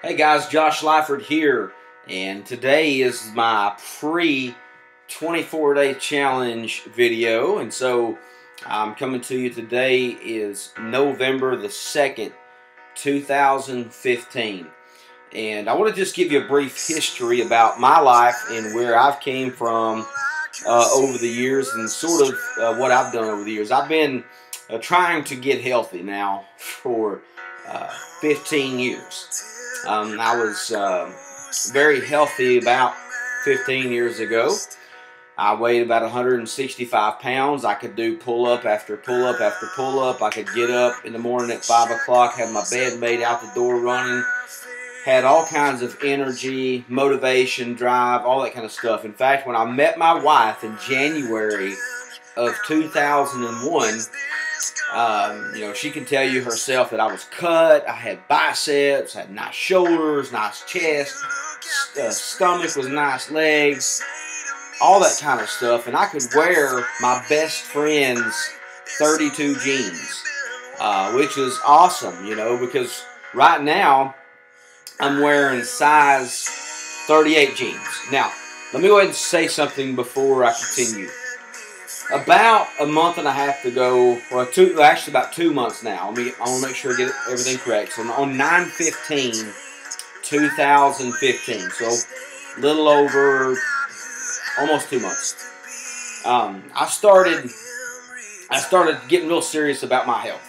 Hey guys, Josh Lifford here, and today is my pre-24 day challenge video, and so I'm coming to you. Today is November the 2nd, 2015, and I want to just give you a brief history about my life and where I've came from over the years, and sort of what I've done over the years. I've been trying to get healthy now for 15 years. I was very healthy about 15 years ago. I weighed about 165 pounds. I could do pull-up after pull-up after pull-up. I could get up in the morning at 5 o'clock, have my bed made, out the door running. Had all kinds of energy, motivation, drive, all that kind of stuff. In fact, when I met my wife in January of 2001, she can tell you herself that I was cut. I had biceps, I had nice shoulders, nice chest, stomach was nice, legs, all that kind of stuff. And I could wear my best friend's 32 jeans, which is awesome, because right now I'm wearing size 38 jeans. Now, let me go ahead and say something before I continue. About a month and a half ago, actually about 2 months now. I want to make sure I get everything correct. So on 9/15/2015, so a little over, almost 2 months. I started getting real serious about my health,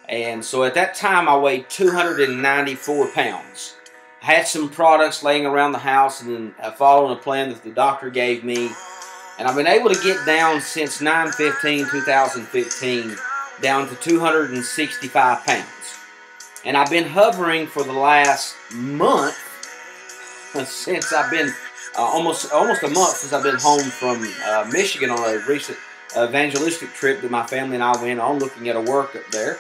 and so at that time I weighed 294 pounds. I had some products laying around the house, and then following a plan that the doctor gave me. And I've been able to get down since 9/15/2015 down to 265 pounds. And I've been hovering for the last month since I've been, almost a month since I've been home from Michigan on a recent evangelistic trip that my family and I went on, looking at a work up there.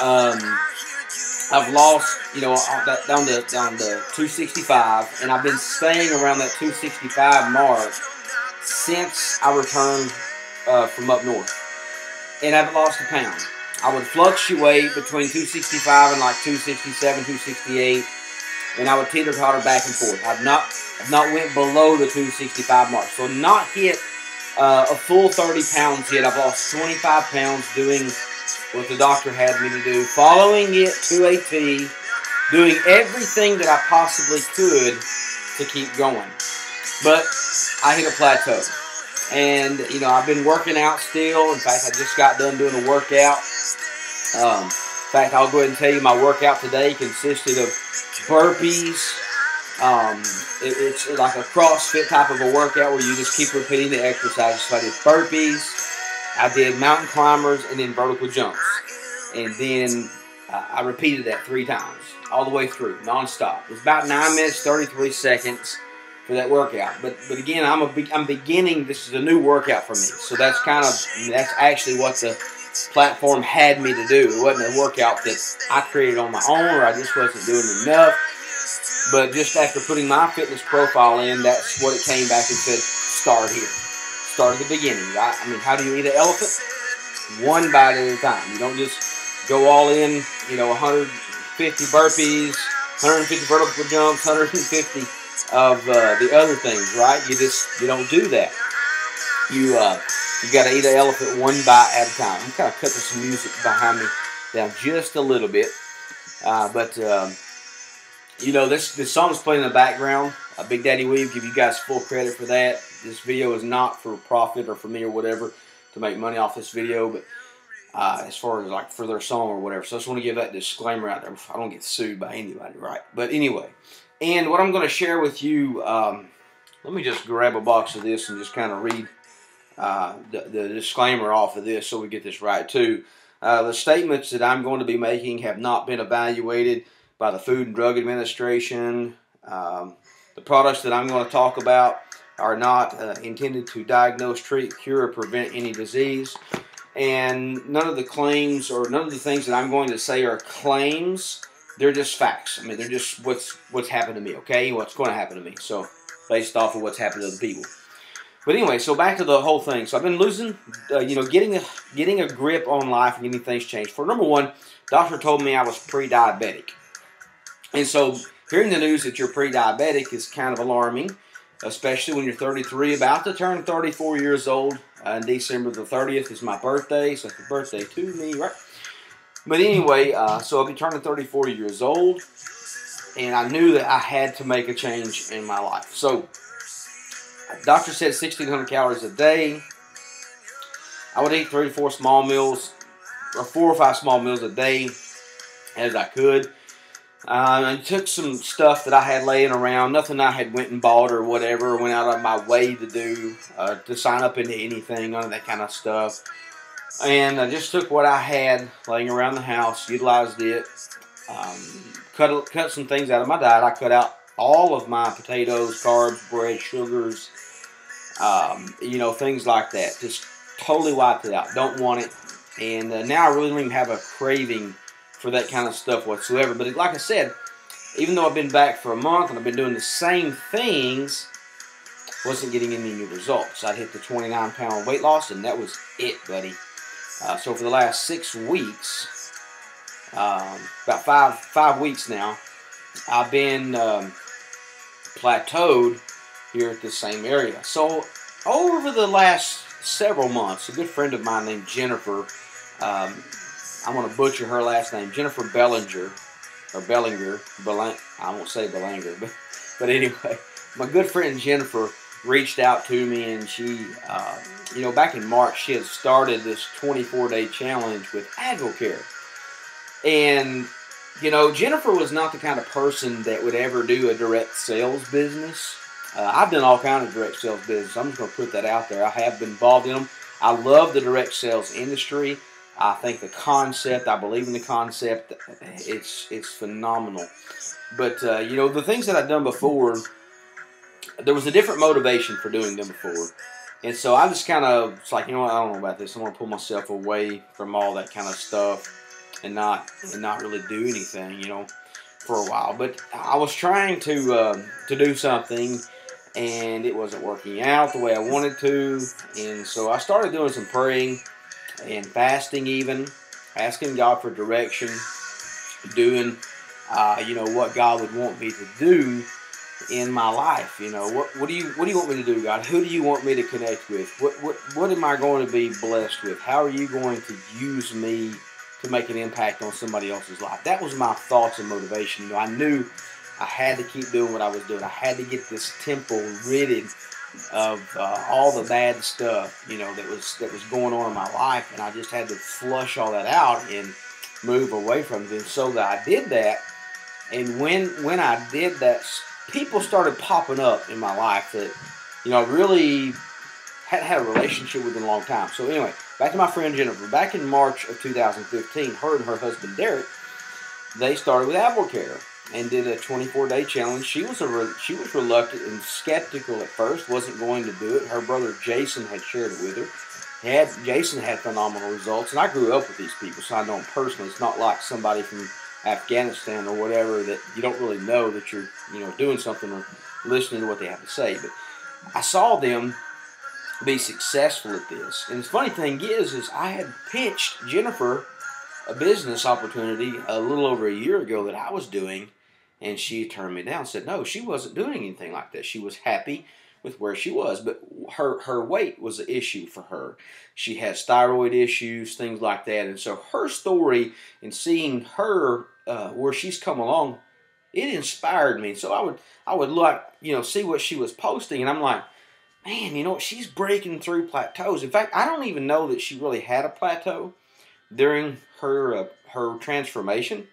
I've lost, down to 265, and I've been staying around that 265 mark since I returned from up north, and I haven't lost a pound. I would fluctuate between 265 and like 267, 268, and I would teeter-totter back and forth. I've not went below the 265 mark, so not hit a full 30 pounds yet. I've lost 25 pounds doing what the doctor had me to do, following it to a T, doing everything that I possibly could to keep going. But I hit a plateau, and I've been working out still. In fact, I just got done doing a workout. In fact, I'll go ahead and tell you my workout today consisted of burpees. It's like a CrossFit type of a workout where you just keep repeating the exercises. So I did burpees, I did mountain climbers, and then vertical jumps, and then I repeated that 3 times all the way through, nonstop. It was about 9 minutes 33 seconds. For that workout, but again, I'm beginning. This is a new workout for me, so that's actually what the platform had me to do. It wasn't a workout that I created on my own, or I just wasn't doing enough. But just after putting my fitness profile in, that's what it came back and said, start here, start at the beginning. Right? I mean, how do you eat an elephant? One bite at a time. You don't just go all in. 150 burpees, 150 vertical jumps, 150. Of the other things, right? You don't do that. You got to eat an elephant one bite at a time. I'm kind of cutting some music behind me down just a little bit, but this song is playing in the background. Big Daddy Weave, give you guys full credit for that. This video is not for profit or for me or whatever to make money off this video, but as far as like for their song or whatever. So I just want to give that disclaimer out there. I don't get sued by anybody, right? But anyway. And what I'm going to share with you, let me just grab a box of this and just kind of read the disclaimer off of this so we get this right too. The statements that I'm going to be making have not been evaluated by the Food and Drug Administration. The products that I'm going to talk about are not intended to diagnose, treat, cure, or prevent any disease. And none of the claims or none of the things that I'm going to say are claims. They're just facts. I mean, they're just what's happened to me, okay? What's going to happen to me. So, based off of what's happened to other people. But anyway, so back to the whole thing. So I've been losing, getting a grip on life and getting things changed. For number one, doctor told me I was pre-diabetic. And so Hearing the news that you're pre-diabetic is kind of alarming, especially when you're 33, about to turn 34 years old. December the 30th is my birthday, so happy birthday to me, right? But anyway, so I'll be turning 34 years old, and I knew that I had to make a change in my life. So, doctor said 1,600 calories a day. I would eat 3 to 4 small meals, or 4 or 5 small meals a day as I could. I took some stuff that I had laying around, nothing I had went and bought or whatever, went out of my way to do, to sign up into anything, none of that kind of stuff. And I just took what I had laying around the house, utilized it, cut some things out of my diet. I cut out all of my potatoes, carbs, bread, sugars, you know, things like that. Just totally wiped it out. Don't want it. And now I really don't even have a craving for that kind of stuff whatsoever. But like I said, even though I've been back for a month and I've been doing the same things, wasn't getting any new results. I'd hit the 29-pound weight loss, and that was it, buddy. So for the last 6 weeks, about five weeks now, I've been plateaued here at the same area. So over the last several months, a good friend of mine named Jennifer, I'm going to butcher her last name, Jennifer Bellinger, or Bellinger, I won't say Bellinger, but anyway, my good friend Jennifer reached out to me, and she, you know, back in March, she had started this 24-day challenge with Advocare. And, you know, Jennifer was not the kind of person that would ever do a direct sales business. I've done all kinds of direct sales business. I'm just going to put that out there. I have been involved in them. I love the direct sales industry. I think the concept, I believe in the concept, it's phenomenal. But, you know, the things that I've done before, there was a different motivation for doing them before. And so I just kind of, it's like, you know what, I don't know about this. I'm going to pull myself away from all that kind of stuff and not really do anything, you know, for a while. But I was trying to do something, and it wasn't working out the way I wanted to. And so I started doing some praying and fasting, even asking God for direction, doing you know, what God would want me to do in my life. You know, what do you want me to do, God? Who do you want me to connect with? What am I going to be blessed with? How are you going to use me to make an impact on somebody else's life? That was my thoughts and motivation. You know, I knew I had to keep doing what I was doing. I had to get this temple ridded of all the bad stuff, you know, that was going on in my life, and I just had to flush all that out and move away from it. And so that I did that, and when I did that, people started popping up in my life that, you know, really hadn't had a relationship with in a long time. So anyway, back to my friend Jennifer. Back in March of 2015, her and her husband Derek, they started with Advocare and did a 24-day challenge. She was reluctant and skeptical at first, wasn't going to do it. Her brother Jason had shared it with her. Jason had phenomenal results, and I grew up with these people, so I know them personally. It's not like somebody from Afghanistan or whatever that you don't really know that you're, you know, doing something or listening to what they have to say. But I saw them be successful at this. And the funny thing is I had pitched Jennifer a business opportunity a little over a year ago that I was doing, and she turned me down, said no, she wasn't doing anything like that. She was happy with where she was, but her weight was an issue for her. She has thyroid issues, things like that. And so her story and seeing her where she's come along, it inspired me. So I would like, you know, see what she was posting, and I'm like, man, you know, she's breaking through plateaus. In fact, I don't even know that she really had a plateau during her transformation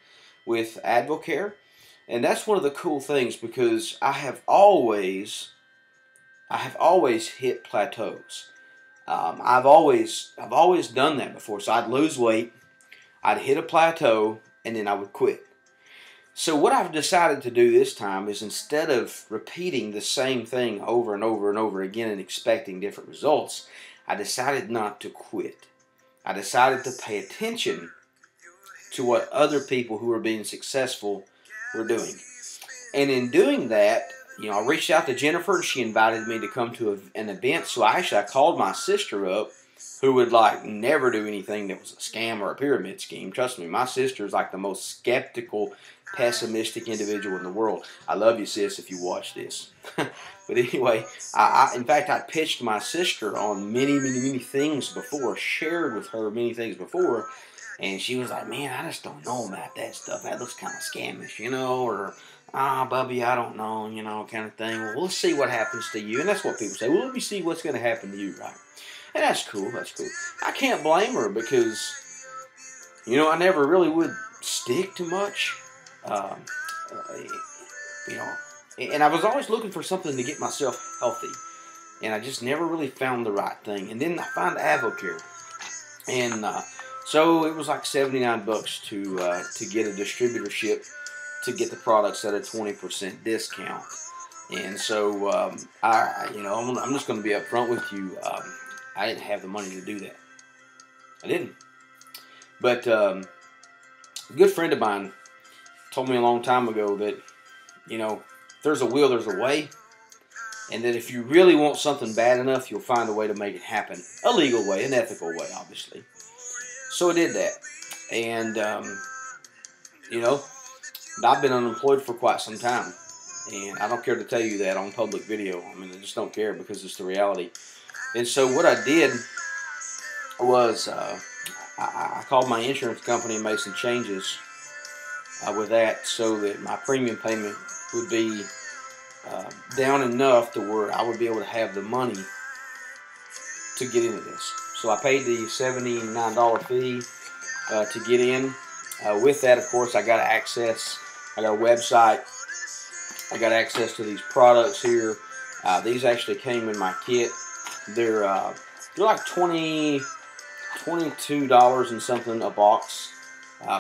with Advocare. And that's one of the cool things, because I have always hit plateaus. I've always done that before. So I'd lose weight, I'd hit a plateau, and then I would quit. So what I've decided to do this time is, instead of repeating the same thing over and over and over again and expecting different results, I decided not to quit. I decided to pay attention to what other people who were being successful were doing. And in doing that, you know, I reached out to Jennifer, and she invited me to come to an event. So I called my sister up, who would like never do anything that was a scam or a pyramid scheme. Trust me, my sister is like the most skeptical pessimistic individual in the world. I love you, sis, if you watch this. But anyway, in fact, I pitched my sister on many things before, shared with her many things before, and she was like, man, I just don't know about that stuff. That looks kind of scamish, you know, or, Bubby, I don't know, you know, kind of thing. Well, let's see what happens to you. And that's what people say. Well, let me see what's going to happen to you, right? And that's cool, that's cool. I can't blame her because, you know, I never really would stick to much. You know, and I was always looking for something to get myself healthy, and I just never really found the right thing. And then I found Advocare, and so it was like $79 to get a distributorship to get the products at a 20% discount. And so I'm just going to be upfront with you. I didn't have the money to do that. I didn't. But a good friend of mine told me a long time ago that, you know, if there's a will, there's a way. And that if you really want something bad enough, you'll find a way to make it happen. A legal way, an ethical way, obviously. So I did that. And, you know, I've been unemployed for quite some time. And I don't care to tell you that on public video. I mean, I just don't care because it's the reality. And so what I did was I called my insurance company and made some changes with that so that my premium payment would be down enough to where I would be able to have the money to get into this. So I paid the $79 fee to get in. With that, of course, I got access. I got a website. I got access to these products here. These actually came in my kit. They're like $22 and something a box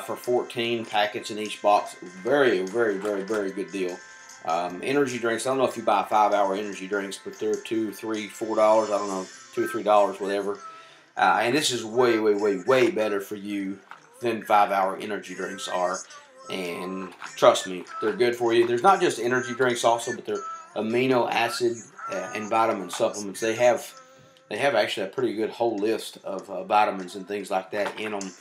for 14 packets in each box. Very good deal. Energy drinks. I don't know if you buy 5-hour energy drinks, but they're $2, $3, $4. I don't know, $2 or $3, whatever. And this is way better for you than 5-hour energy drinks are. And trust me, they're good for you. There's not just energy drinks also, but they're amino acid and vitamin supplements. They have actually a pretty good whole list of vitamins and things like that in them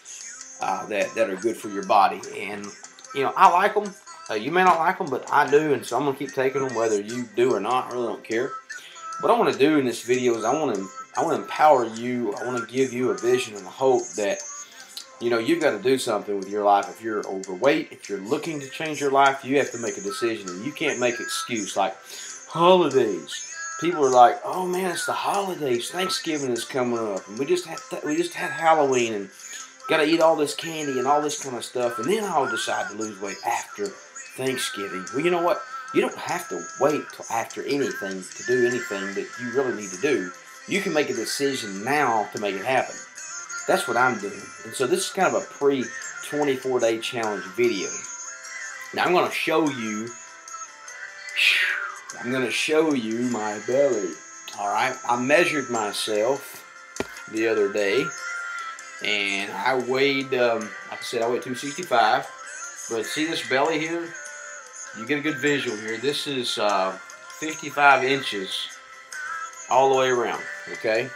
that are good for your body. And, you know, I like them. You may not like them, but I do, and so I'm going to keep taking them whether you do or not. I really don't care. What I want to do in this video is I want to empower you. I want to give you a vision and a hope that, you know, you've got to do something with your life. If you're overweight, if you're looking to change your life, you have to make a decision, and you can't make excuse like holidays. People are like, "Oh man, it's the holidays. Thanksgiving is coming up, and we just had Halloween, and got to eat all this candy and all this kind of stuff, and then I'll decide to lose weight after Thanksgiving." Well, you know what? You don't have to wait till after anything to do anything that you really need to do. You can make a decision now to make it happen. That's what I'm doing. And so this is kind of a pre-24-day challenge video. Now I'm going to show you my belly. Alright, I measured myself the other day, and I weighed, like I said, I weighed 265. But see this belly here? You get a good visual here. This is 55 inches all the way around, okay?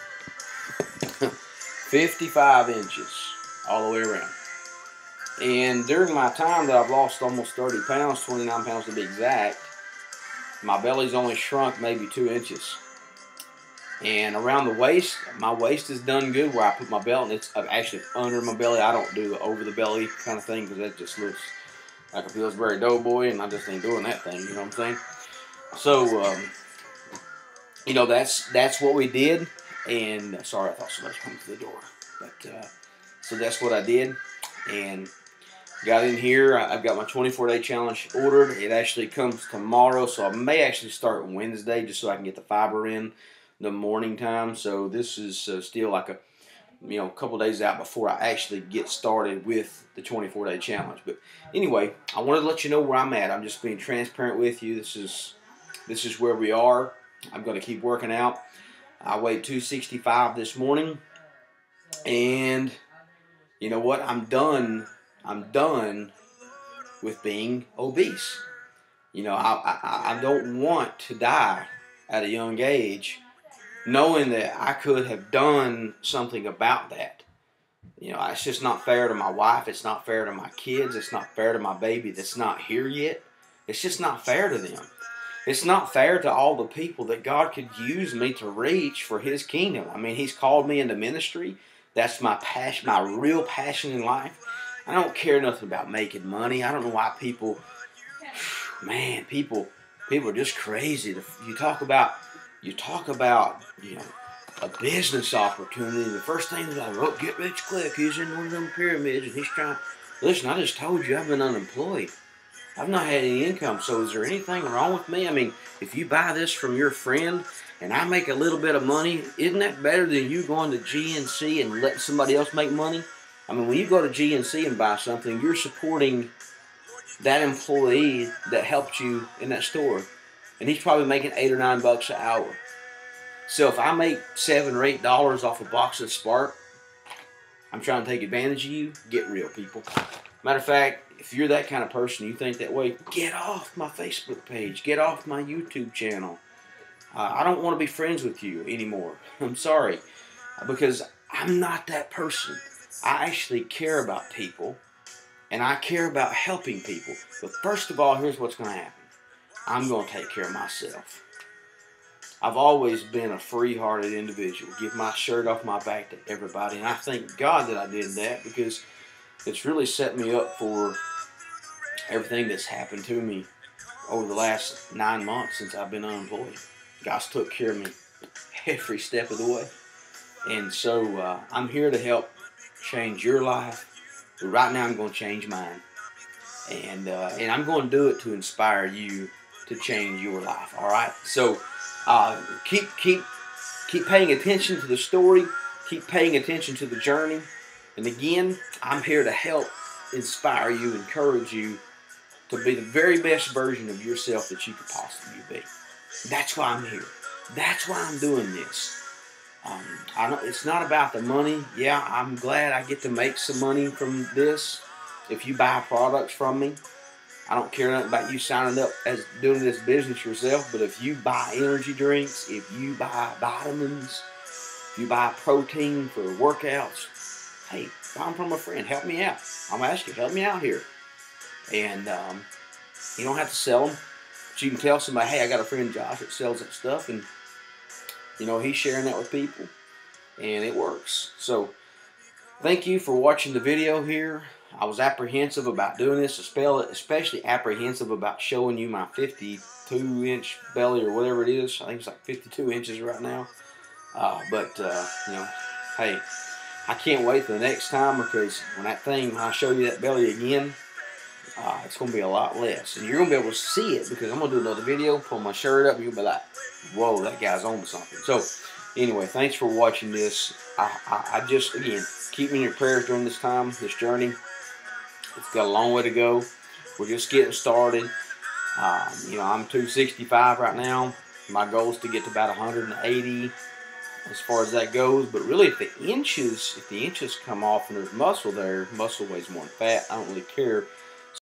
55 inches all the way around. And during my time that I've lost almost 30 pounds, 29 pounds to be exact, my belly's only shrunk maybe 2 inches. And around the waist, my waist is done good where I put my belt, and it's actually under my belly. I don't do the over the belly kind of thing because that just looks like a Pillsbury Doughboy, and I just ain't doing that thing, you know what I'm saying? So, you know, that's what we did. And sorry, I thought somebody was coming to the door. But so that's what I did, and got in here. I've got my 24-day challenge ordered. It actually comes tomorrow, so I may actually start Wednesday just so I can get the fiber in the morning time. So this is still like a, you know, a couple days out before I actually get started with the 24-day challenge. But anyway, I wanted to let you know where I'm at. I'm just being transparent with you. This is where we are. I'm going to keep working out. I weighed 265 this morning, and you know what? I'm done with being obese. You know, I don't want to die at a young age knowing that I could have done something about that. You know, it's just not fair to my wife. It's not fair to my kids. It's not fair to my baby that's not here yet. It's just not fair to them. It's not fair to all the people that God could use me to reach for His kingdom. I mean, He's called me into ministry. That's my passion, my real passion in life. I don't care nothing about making money. I don't know why people, man, people are just crazy. You talk about, you know, a business opportunity. The first thing is like, oh, get rich quick. He's in one of them pyramids and he's trying. Listen, I just told you I've been unemployed. I've not had any income, so is there anything wrong with me? I mean, if you buy this from your friend and I make a little bit of money, isn't that better than you going to GNC and letting somebody else make money? I mean, when you go to GNC and buy something, you're supporting that employee that helped you in that store. And he's probably making $8 or $9 an hour. So if I make $7 or $8 off a box of Spark, I'm trying to take advantage of you. Get real, people. Matter of fact, if you're that kind of person, you think that way, get off my Facebook page. Get off my YouTube channel. I don't want to be friends with you anymore. I'm sorry. Because I'm not that person. I actually care about people. And I care about helping people. But first of all, here's what's going to happen. I'm going to take care of myself. I've always been a free-hearted individual. Give my shirt off my back to everybody. And I thank God that I did that, because it's really set me up for everything that's happened to me over the last 9 months since I've been unemployed. God's took care of me every step of the way. And so I'm here to help change your life. But right now I'm going to change mine. And I'm going to do it to inspire you to change your life. All right? So keep paying attention to the story. Keep paying attention to the journey. And again, I'm here to help inspire you, encourage you to be the very best version of yourself that you could possibly be. That's why I'm here. That's why I'm doing this. It's not about the money. Yeah, I'm glad I get to make some money from this. If you buy products from me, I don't care nothing about you signing up as doing this business yourself, but if you buy energy drinks, if you buy vitamins, if you buy protein for workouts, hey, buy them from a friend. Help me out. I'm going to ask you, help me out here. And you don't have to sell them, but you can tell somebody, hey, I got a friend, Josh, that sells that stuff, and you know, he's sharing that with people, and it works. So thank you for watching the video here. I was apprehensive about doing this, especially apprehensive about showing you my 52-inch belly or whatever it is. I think it's like 52 inches right now. But you know, hey, I can't wait for the next time, because when I show you that belly again, it's going to be a lot less. And you're going to be able to see it, because I'm going to do another video, pull my shirt up, and you'll be like, whoa, that guy's on to something. So, anyway, thanks for watching this. I just, again, keep me in your prayers during this time, this journey. It's got a long way to go. We're just getting started. You know, I'm 265 right now. My goal is to get to about 180 as far as that goes. But really, if the inches come off and there's muscle there, muscle weighs more than fat. I don't really care.